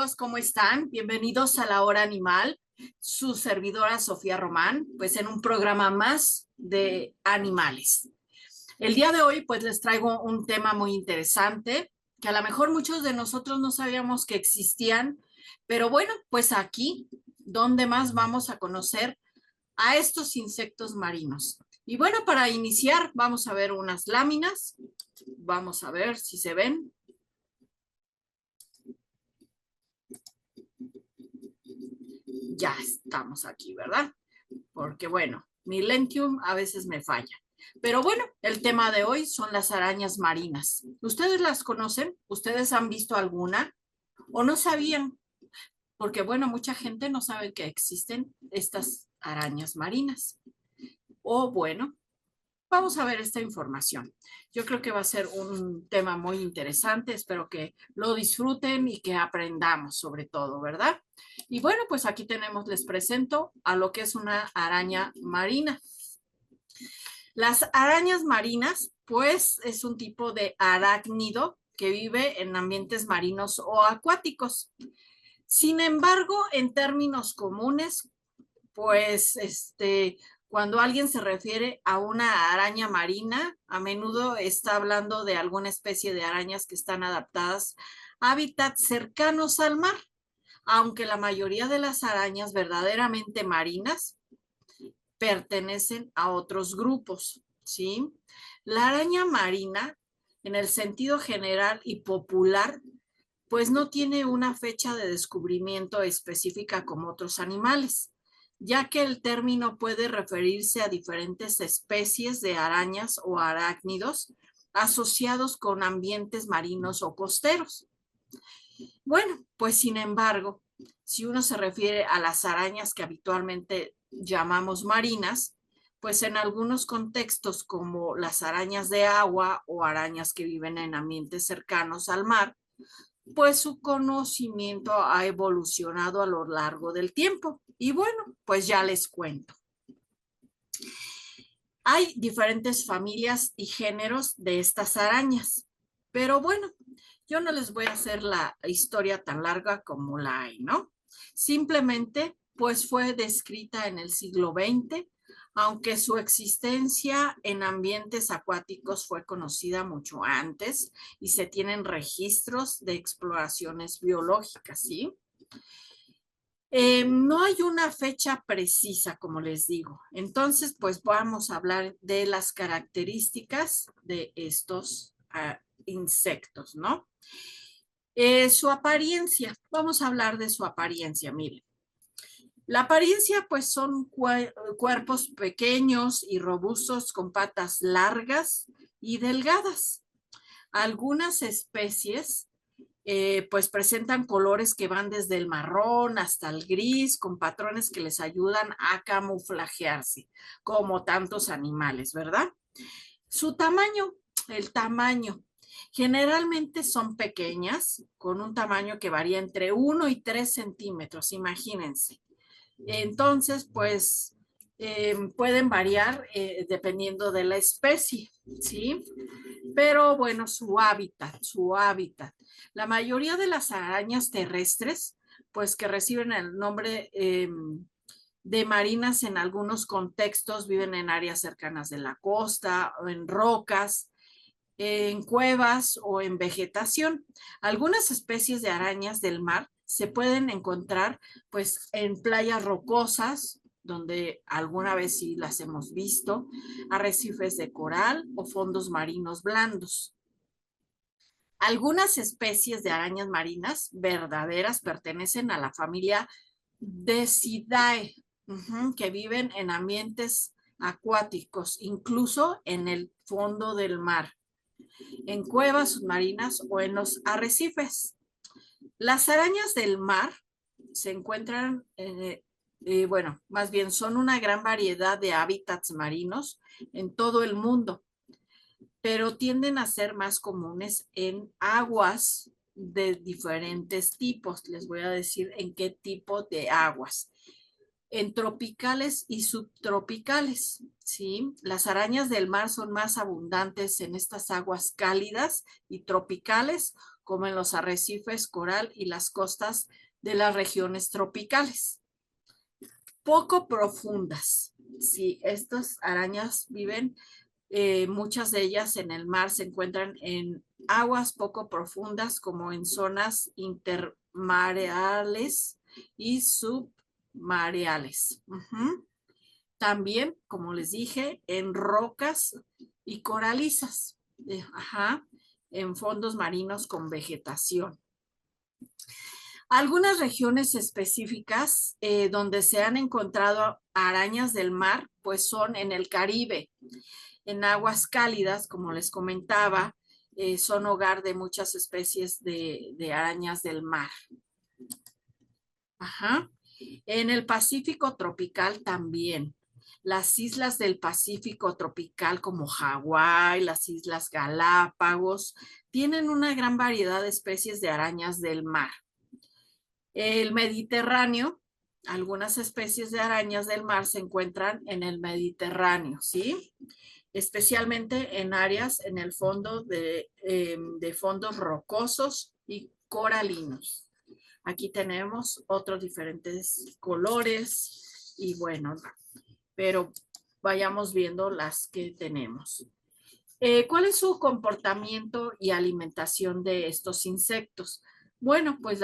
amigos, ¿cómo están? Bienvenidos a La Hora Animal, su servidora Sofía Román, pues en un programa más de animales. El día de hoy pues les traigo un tema muy interesante que a lo mejor muchos de nosotros no sabíamos que existían, pero bueno, pues aquí, donde más vamos a conocer a estos insectos marinos. Y bueno, para iniciar vamos a ver unas láminas, vamos a ver si se ven. Ya estamos aquí, ¿verdad? Porque bueno, mi Lentium a veces me falla. Pero bueno, el tema de hoy son las arañas marinas. ¿Ustedes las conocen? ¿Ustedes han visto alguna? ¿O no sabían? Porque bueno, mucha gente no sabe que existen estas arañas marinas. O bueno, vamos a ver esta información. Yo creo que va a ser un tema muy interesante. Espero que lo disfruten y que aprendamos sobre todo, ¿verdad? Y bueno, pues aquí tenemos, les presento a lo que es una araña marina. Las arañas marinas, pues, es un tipo de arácnido que vive en ambientes marinos o acuáticos. Sin embargo, en términos comunes, pues, cuando alguien se refiere a una araña marina, a menudo está hablando de alguna especie de arañas que están adaptadas a hábitats cercanos al mar, aunque la mayoría de las arañas verdaderamente marinas pertenecen a otros grupos, ¿sí? La araña marina, en el sentido general y popular, pues no tiene una fecha de descubrimiento específica como otros animales, ya que el término puede referirse a diferentes especies de arañas o arácnidos asociados con ambientes marinos o costeros. Bueno, pues sin embargo, si uno se refiere a las arañas que habitualmente llamamos marinas, pues en algunos contextos como las arañas de agua o arañas que viven en ambientes cercanos al mar, pues su conocimiento ha evolucionado a lo largo del tiempo. Y bueno, pues ya les cuento. Hay diferentes familias y géneros de estas arañas, pero bueno, yo no les voy a hacer la historia tan larga como la hay, ¿no? Simplemente, pues fue descrita en el siglo XX, aunque su existencia en ambientes acuáticos fue conocida mucho antes y se tienen registros de exploraciones biológicas, ¿sí? No hay una fecha precisa, como les digo. Entonces, pues vamos a hablar de las características de estos insectos, ¿no? Su apariencia, vamos a hablar de su apariencia, miren. La apariencia, pues son cuerpos pequeños y robustos con patas largas y delgadas. Algunas especies pues presentan colores que van desde el marrón hasta el gris, con patrones que les ayudan a camuflajearse, como tantos animales, ¿verdad? Su tamaño, el tamaño, generalmente son pequeñas, con un tamaño que varía entre 1 y 3 centímetros, imagínense. Entonces, pues pueden variar dependiendo de la especie, ¿sí? Pero bueno, su hábitat. La mayoría de las arañas terrestres, pues que reciben el nombre de marinas en algunos contextos, viven en áreas cercanas de la costa o en rocas, en cuevas o en vegetación. Algunas especies de arañas del mar se pueden encontrar pues en playas rocosas, donde alguna vez sí las hemos visto, arrecifes de coral o fondos marinos blandos. Algunas especies de arañas marinas verdaderas pertenecen a la familia Decidae, que viven en ambientes acuáticos, incluso en el fondo del mar, en cuevas submarinas o en los arrecifes. Las arañas del mar se encuentran, bueno, más bien son una gran variedad de hábitats marinos en todo el mundo, pero tienden a ser más comunes en aguas de diferentes tipos. Les voy a decir en qué tipo de aguas. En tropicales y subtropicales, ¿sí? Las arañas del mar son más abundantes en estas aguas cálidas y tropicales, como en los arrecifes, coral y las costas de las regiones tropicales. Poco profundas. Sí, estas arañas viven, muchas de ellas en el mar, se encuentran en aguas poco profundas como en zonas intermareales y submareales. También, como les dije, en rocas y coralizas, en fondos marinos con vegetación. Algunas regiones específicas donde se han encontrado arañas del mar, pues son en el Caribe, en aguas cálidas, como les comentaba, son hogar de muchas especies de arañas del mar. En el Pacífico tropical también. Las islas del Pacífico tropical como Hawái, las Islas Galápagos, tienen una gran variedad de especies de arañas del mar. El Mediterráneo, algunas especies de arañas del mar se encuentran en el Mediterráneo, ¿sí? Especialmente en áreas en el fondo de fondos rocosos y coralinos. Aquí tenemos otros diferentes colores y bueno, pero vayamos viendo las que tenemos. ¿Cuál es su comportamiento y alimentación de estos insectos? Bueno, pues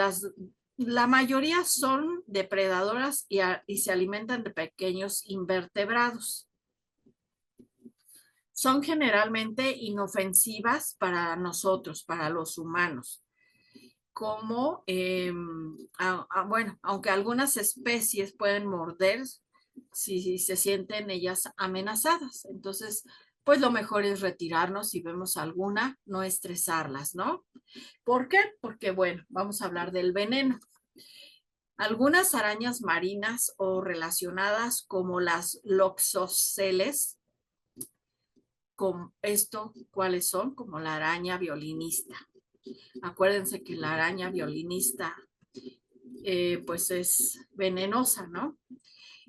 la mayoría son depredadoras y se alimentan de pequeños invertebrados. Son generalmente inofensivas para nosotros, para los humanos. Como, bueno, aunque algunas especies pueden morder si se sienten ellas amenazadas. Entonces, pues lo mejor es retirarnos si vemos alguna, no estresarlas, ¿no? ¿Por qué? Porque, bueno, vamos a hablar del veneno. Algunas arañas marinas o relacionadas como las loxoceles, con esto, ¿cuáles son? Como la araña violinista. Acuérdense que la araña violinista pues es venenosa, ¿no?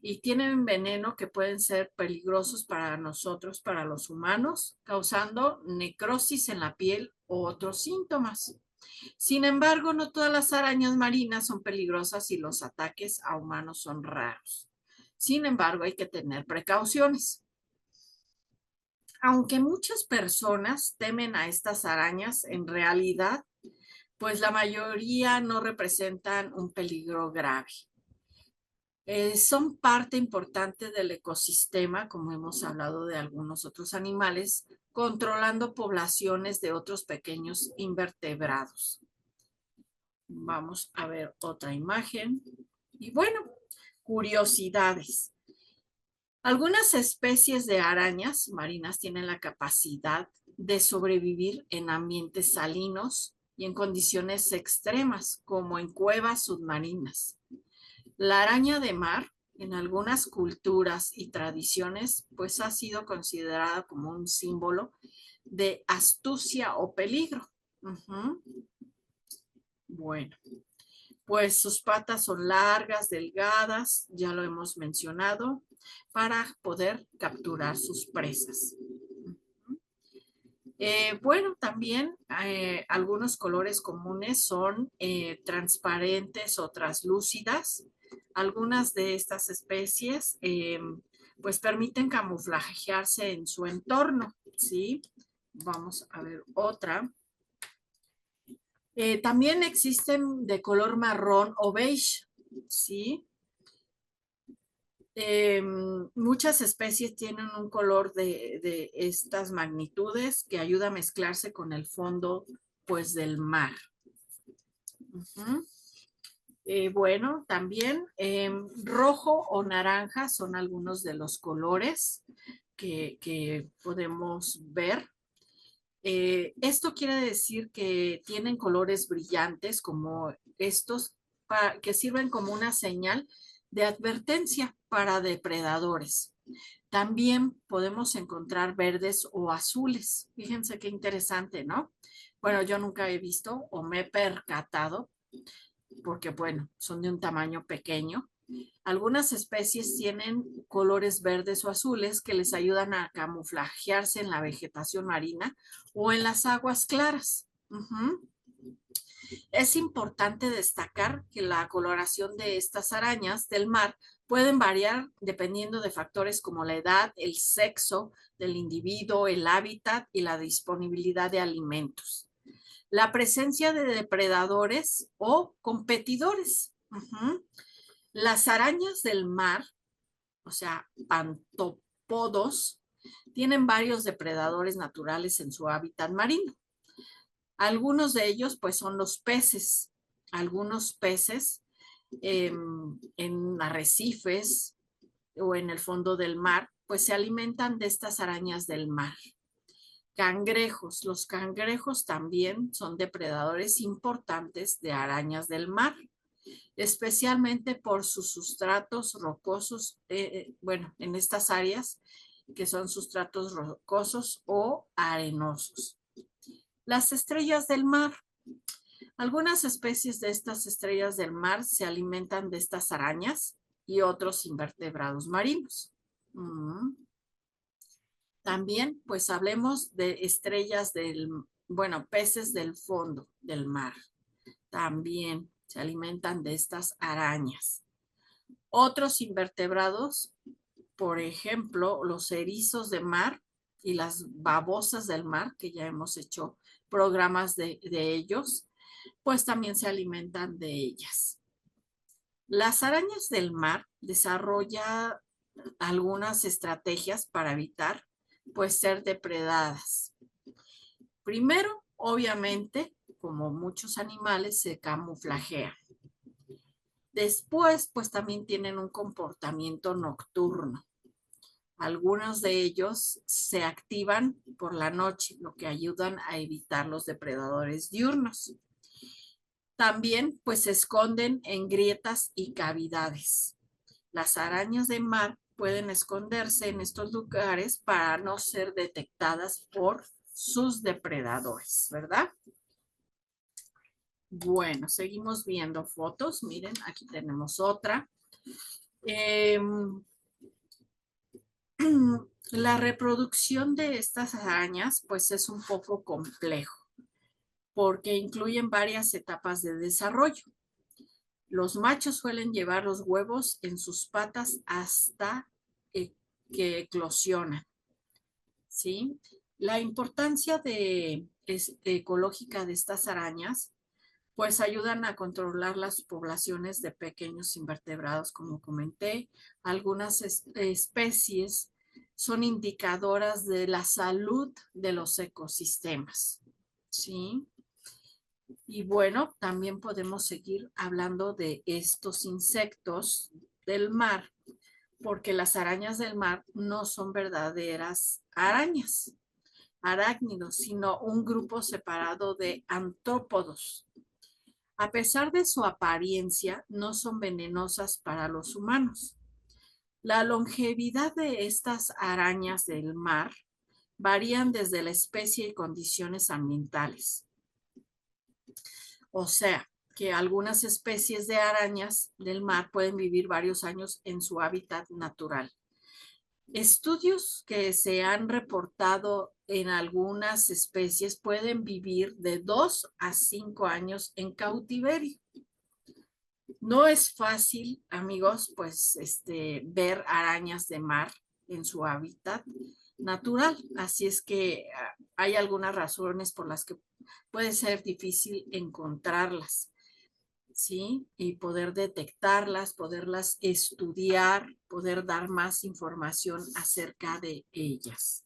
Y tienen veneno que pueden ser peligrosos para nosotros, para los humanos, causando necrosis en la piel u otros síntomas. Sin embargo, no todas las arañas marinas son peligrosas y los ataques a humanos son raros. Sin embargo, hay que tener precauciones. Aunque muchas personas temen a estas arañas, en realidad, pues la mayoría no representan un peligro grave. Son parte importante del ecosistema, como hemos hablado de algunos otros animales, controlando poblaciones de otros pequeños invertebrados. Vamos a ver otra imagen. Y bueno, curiosidades. Algunas especies de arañas marinas tienen la capacidad de sobrevivir en ambientes salinos y en condiciones extremas, como en cuevas submarinas. La araña de mar, en algunas culturas y tradiciones, pues ha sido considerada como un símbolo de astucia o peligro. Bueno, pues sus patas son largas, delgadas, ya lo hemos mencionado, para poder capturar sus presas. Bueno, también algunos colores comunes son transparentes o translúcidas. Algunas de estas especies pues permiten camuflajearse en su entorno, ¿sí? Vamos a ver otra. También existen de color marrón o beige, ¿sí? Muchas especies tienen un color de estas magnitudes que ayuda a mezclarse con el fondo, pues, del mar. Bueno, también rojo o naranja son algunos de los colores que podemos ver. Esto quiere decir que tienen colores brillantes como estos que sirven como una señal de advertencia para depredadores. También podemos encontrar verdes o azules. Fíjense qué interesante, ¿no? Bueno, yo nunca he visto o me he percatado porque, bueno, son de un tamaño pequeño. Algunas especies tienen colores verdes o azules que les ayudan a camuflajearse en la vegetación marina o en las aguas claras. Es importante destacar que la coloración de estas arañas del mar pueden variar dependiendo de factores como la edad, el sexo del individuo, el hábitat y la disponibilidad de alimentos. La presencia de depredadores o competidores. Las arañas del mar, o sea, pantopodos, tienen varios depredadores naturales en su hábitat marino. Algunos de ellos, pues, son los peces. Algunos peces en arrecifes o en el fondo del mar, pues se alimentan de estas arañas del mar. Cangrejos. Los cangrejos también son depredadores importantes de arañas del mar, especialmente por sus sustratos rocosos, bueno, en estas áreas que son sustratos rocosos o arenosos. Las estrellas del mar. Algunas especies de estas estrellas del mar se alimentan de estas arañas y otros invertebrados marinos. También, pues hablemos de estrellas del, bueno, peces del fondo del mar. También se alimentan de estas arañas. Otros invertebrados, por ejemplo, los erizos de mar y las babosas del mar, que ya hemos hecho programas de ellos, pues también se alimentan de ellas. Las arañas del mar desarrollan algunas estrategias para evitar, pues, ser depredadas. Primero, obviamente, como muchos animales, se camuflajean. Después, pues también tienen un comportamiento nocturno. Algunos de ellos se activan por la noche, lo que ayudan a evitar los depredadores diurnos. También, pues, se esconden en grietas y cavidades. Las arañas de mar pueden esconderse en estos lugares para no ser detectadas por sus depredadores, ¿verdad? Bueno, seguimos viendo fotos. Miren, aquí tenemos otra. La reproducción de estas arañas, pues, es un poco complejo porque incluyen varias etapas de desarrollo. Los machos suelen llevar los huevos en sus patas hasta que eclosionan, ¿sí? La importancia ecológica de estas arañas, pues ayudan a controlar las poblaciones de pequeños invertebrados, como comenté. Algunas especies son indicadoras de la salud de los ecosistemas, ¿sí? Y bueno, también podemos seguir hablando de estos insectos del mar, porque las arañas del mar no son verdaderas arañas, arácnidos, sino un grupo separado de antrópodos. A pesar de su apariencia, no son venenosas para los humanos. La longevidad de estas arañas del mar varían desde la especie y condiciones ambientales. O sea, que algunas especies de arañas del mar pueden vivir varios años en su hábitat natural. Estudios que se han reportado en algunas especies pueden vivir de 2 a 5 años en cautiverio. No es fácil, amigos, pues ver arañas de mar en su hábitat natural. Así es que hay algunas razones por las que puede ser difícil encontrarlas, ¿sí? Y poder detectarlas, poderlas estudiar, poder dar más información acerca de ellas.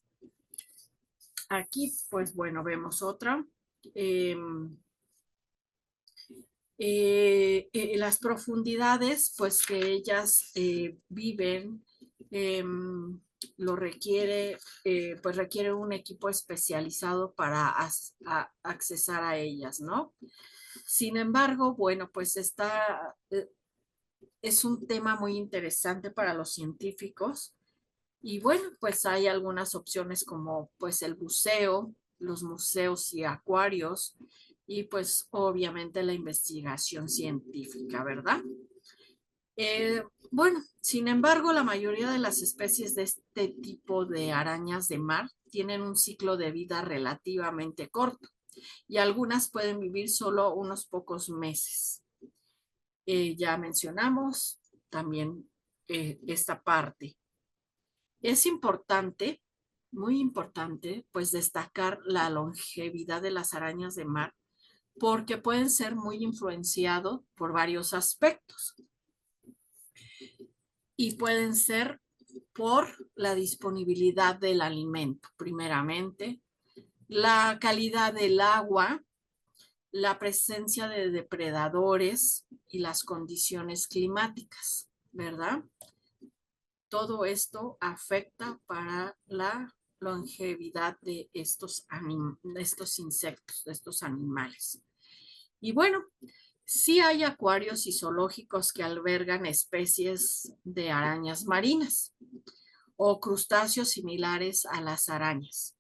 Aquí, pues bueno, vemos otra. Las profundidades, pues que ellas viven, lo requiere, pues requiere un equipo especializado para accesar a ellas, ¿no? Sin embargo, bueno, pues es un tema muy interesante para los científicos y bueno, pues hay algunas opciones como pues el buceo, los museos y acuarios y pues obviamente la investigación científica, ¿verdad? Bueno, sin embargo, la mayoría de las especies de este tipo de arañas de mar tienen un ciclo de vida relativamente corto. y algunas pueden vivir solo unos pocos meses. Ya mencionamos también esta parte. Es importante, muy importante, pues destacar la longevidad de las arañas de mar porque pueden ser muy influenciados por varios aspectos y pueden ser por la disponibilidad del alimento, primeramente, la calidad del agua, la presencia de depredadores y las condiciones climáticas, ¿verdad? Todo esto afecta para la longevidad de estos insectos, de estos animales. Y bueno, sí hay acuarios y zoológicos que albergan especies de arañas marinas o crustáceos similares a las arañas.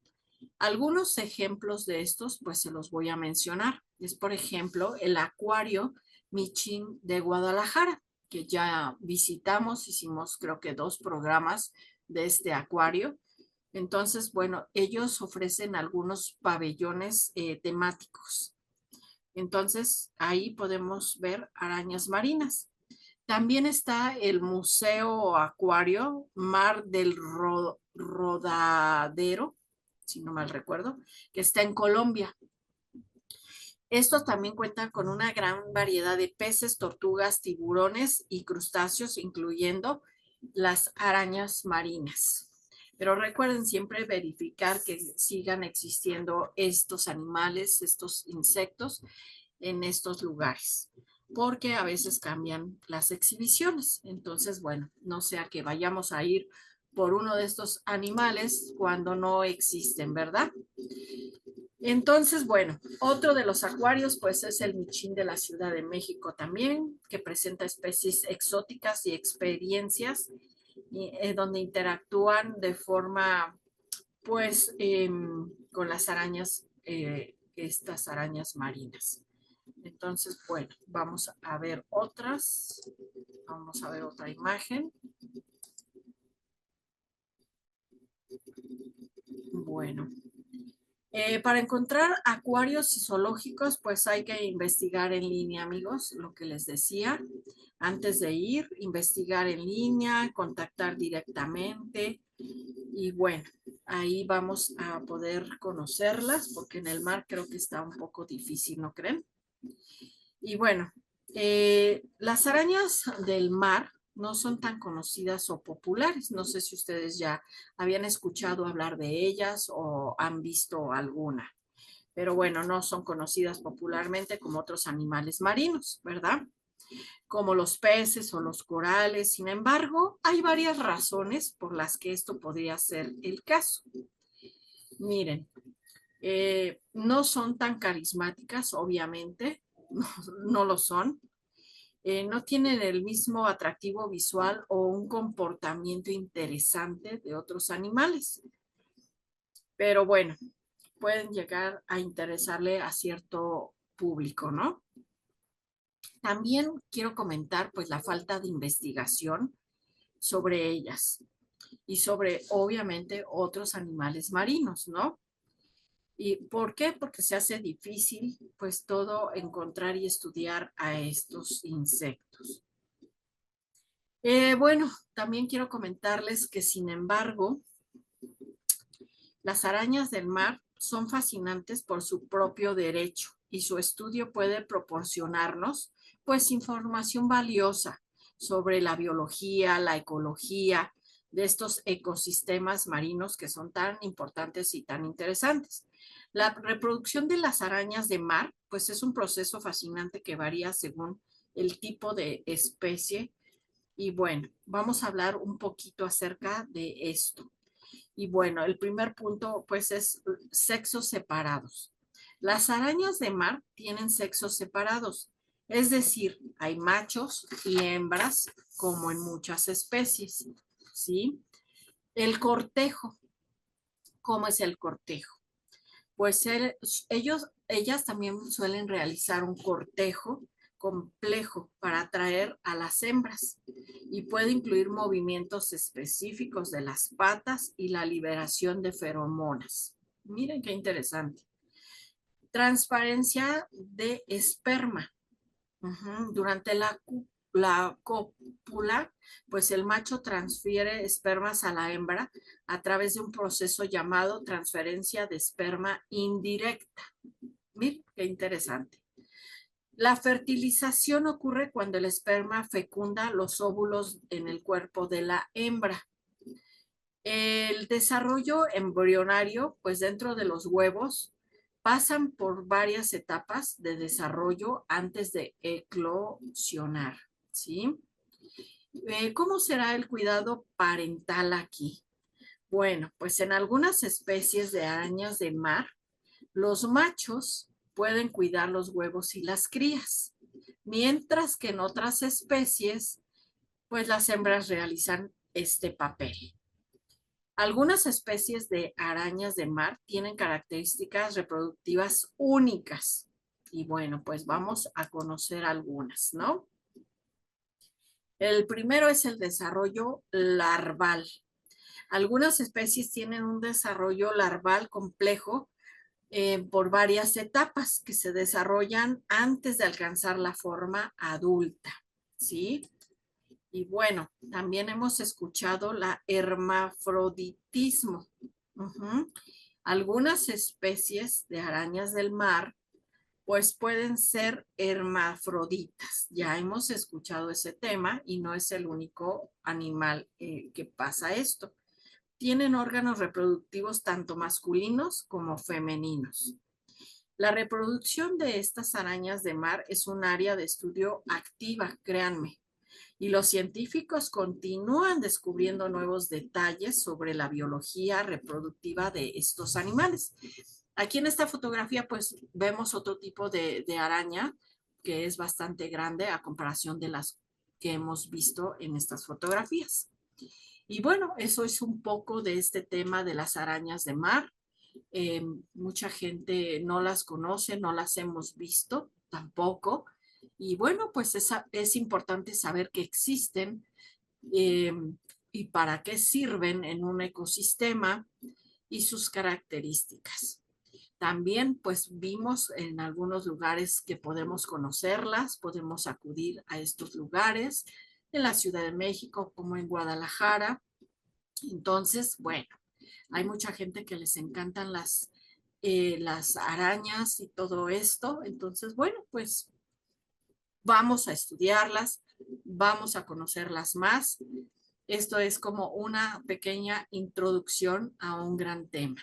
Algunos ejemplos de estos, pues se los voy a mencionar. Es, por ejemplo, el acuario Michín de Guadalajara, que ya visitamos, hicimos creo que 2 programas de este acuario. Entonces, bueno, ellos ofrecen algunos pabellones temáticos. Entonces, ahí podemos ver arañas marinas. También está el Museo Acuario Mar del Rodadero, si no mal recuerdo, que está en Colombia. Estos también cuentan con una gran variedad de peces, tortugas, tiburones y crustáceos, incluyendo las arañas marinas. Pero recuerden siempre verificar que sigan existiendo estos animales, estos insectos en estos lugares, porque a veces cambian las exhibiciones. Entonces, bueno, no sea que vayamos a ir por uno de estos animales cuando no existen, ¿verdad? Entonces, bueno, otro de los acuarios, pues es el Michín de la Ciudad de México también, que presenta especies exóticas y experiencias donde interactúan de forma, pues, con las arañas, estas arañas marinas. Entonces, bueno, vamos a ver otras. Vamos a ver otra imagen. Bueno. Para encontrar acuarios y zoológicos, pues hay que investigar en línea, amigos, lo que les decía. Antes de ir, investigar en línea, contactar directamente y bueno, ahí vamos a poder conocerlas porque en el mar creo que está un poco difícil, ¿no creen? Y bueno, las arañas del mar no son tan conocidas o populares. No sé si ustedes ya habían escuchado hablar de ellas o han visto alguna. Pero bueno, no son conocidas popularmente como otros animales marinos, ¿verdad? Como los peces o los corales. Sin embargo, hay varias razones por las que esto podría ser el caso. Miren, no son tan carismáticas, obviamente, no lo son. No tienen el mismo atractivo visual o un comportamiento interesante de otros animales. Pero bueno, pueden llegar a interesarle a cierto público, ¿no? También quiero comentar pues la falta de investigación sobre ellas y sobre obviamente otros animales marinos, ¿no? ¿Y por qué? Porque se hace difícil pues todo encontrar y estudiar a estos insectos. Bueno, también quiero comentarles que sin embargo, las arañas del mar son fascinantes por su propio derecho y su estudio puede proporcionarnos pues información valiosa sobre la biología, la ecología de estos ecosistemas marinos que son tan importantes y tan interesantes. La reproducción de las arañas de mar pues es un proceso fascinante que varía según el tipo de especie y bueno, vamos a hablar un poquito acerca de esto. Y bueno, el primer punto pues es sexos separados. Las arañas de mar tienen sexos separados, es decir, hay machos y hembras como en muchas especies, ¿sí? El cortejo, ¿cómo es el cortejo? Pues ellas también suelen realizar un cortejo complejo para atraer a las hembras y puede incluir movimientos específicos de las patas y la liberación de feromonas. Miren qué interesante. Transparencia de esperma. Durante la cópula, pues el macho transfiere espermas a la hembra a través de un proceso llamado transferencia de esperma indirecta. Miren, qué interesante. La fertilización ocurre cuando el esperma fecunda los óvulos en el cuerpo de la hembra. El desarrollo embrionario, pues dentro de los huevos, pasan por varias etapas de desarrollo antes de eclosionar, ¿sí? ¿Cómo será el cuidado parental aquí? Bueno, pues en algunas especies de arañas de mar, los machos pueden cuidar los huevos y las crías, mientras que en otras especies, pues las hembras realizan este papel. Algunas especies de arañas de mar tienen características reproductivas únicas. Y bueno, pues vamos a conocer algunas, ¿no? El primero es el desarrollo larval. Algunas especies tienen un desarrollo larval complejo por varias etapas que se desarrollan antes de alcanzar la forma adulta, ¿sí? Y bueno, también hemos escuchado la hermafroditismo. Algunas especies de arañas del mar pues pueden ser hermafroditas. Ya hemos escuchado ese tema y no es el único animal que pasa esto. Tienen órganos reproductivos tanto masculinos como femeninos. La reproducción de estas arañas de mar es un área de estudio activa, créanme. Y los científicos continúan descubriendo nuevos detalles sobre la biología reproductiva de estos animales. Aquí en esta fotografía pues vemos otro tipo de araña que es bastante grande a comparación de las que hemos visto en estas fotografías. Y bueno, eso es un poco de este tema de las arañas de mar. Mucha gente no las conoce, no las hemos visto tampoco. Y bueno, pues es importante saber que existen y para qué sirven en un ecosistema y sus características. También pues vimos en algunos lugares que podemos conocerlas, podemos acudir a estos lugares, en la Ciudad de México como en Guadalajara. Entonces, bueno, hay mucha gente que les encantan las arañas y todo esto. Entonces, bueno, pues vamos a estudiarlas, vamos a conocerlas más. Esto es como una pequeña introducción a un gran tema.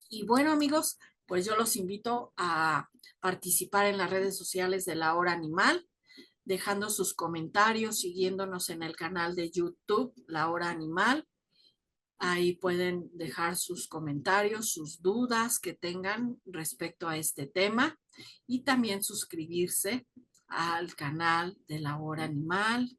Y bueno, amigos, pues yo los invito a participar en las redes sociales de La Hora Animal, dejando sus comentarios, siguiéndonos en el canal de YouTube La Hora Animal. Ahí pueden dejar sus comentarios, sus dudas que tengan respecto a este tema y también suscribirse al canal de La Hora Animal,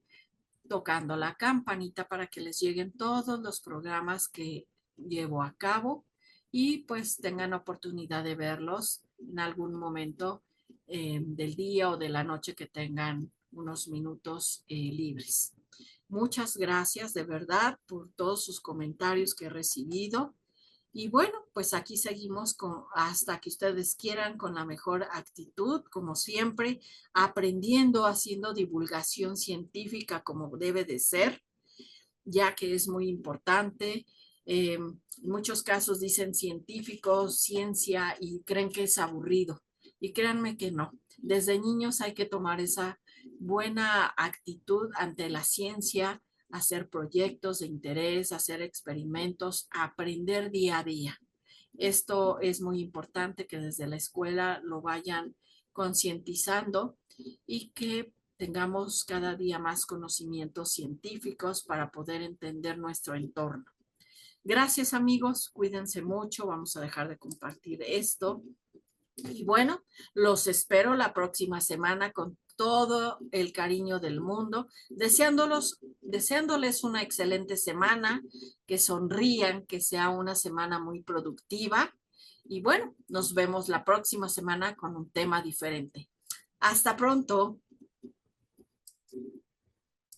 tocando la campanita para que les lleguen todos los programas que llevo a cabo y pues tengan oportunidad de verlos en algún momento del día o de la noche que tengan unos minutos libres. Muchas gracias de verdad por todos sus comentarios que he recibido. Y bueno, pues aquí seguimos hasta que ustedes quieran con la mejor actitud, como siempre, aprendiendo, haciendo divulgación científica como debe de ser, ya que es muy importante. En muchos casos dicen científicos, ciencia y creen que es aburrido. Y créanme que no. Desde niños hay que tomar esa buena actitud ante la ciencia, hacer proyectos de interés, hacer experimentos, aprender día a día. Esto es muy importante que desde la escuela lo vayan concientizando y que tengamos cada día más conocimientos científicos para poder entender nuestro entorno. Gracias, amigos. Cuídense mucho. Vamos a dejar de compartir esto. Y bueno, los espero la próxima semana con todo el cariño del mundo, deseándoles una excelente semana, que sonrían, que sea una semana muy productiva. Y bueno, nos vemos la próxima semana con un tema diferente. Hasta pronto.